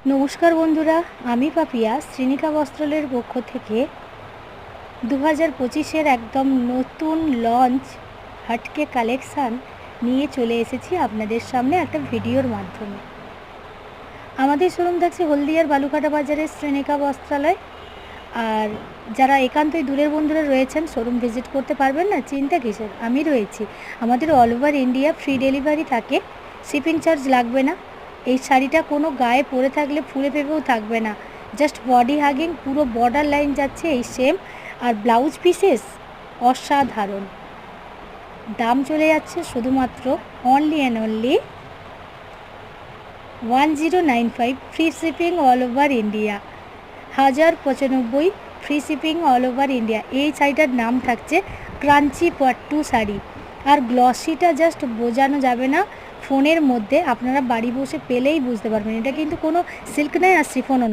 নমস্কার বন্ধুরা, আমি পাপিয়া শ্রীনিকা বস্ত্রালয়ের পক্ষ থেকে 2025-এর একদম নতুন লঞ্চ হাটকে কালেকশান নিয়ে চলে এসেছি আপনাদের সামনে একটা ভিডিওর মাধ্যমে। আমাদের শোরুম থাকছে হলদিয়ার বালুকাটা বাজারের শ্রীনিকা বস্ত্রালয়। আর যারা একান্তই দূরের বন্ধুরা রয়েছেন, শোরুম ভিজিট করতে পারবেন না, চিন্তা কিসের, আমি রয়েছি। আমাদের all over India free delivery থাকে, শিপিং চার্জ লাগবে না। এই শাড়িটা কোনো গায়ে পরে থাকলে ফুলে ফেপেও থাকবে না, জাস্ট বডি হাগিং, পুরো বর্ডার লাইন যাচ্ছে এই সেম। আর ব্লাউজ পিসেস অসাধারণ। দাম চলে যাচ্ছে শুধুমাত্র only and only 1095, free shipping all over India. 1095 free shipping all over India. এই শাড়িটার নাম থাকছে ক্রাঞ্চি পাট্টু শাড়ি। আর গ্লসিটা জাস্ট বোঝানো যাবে না, ফোনের মধ্যে আপনারা বাড়ি বসে পেলেই বুঝতে পারবেন। এটা কিন্তু কোনো সিল্ক নয় আর শিফনও নয়।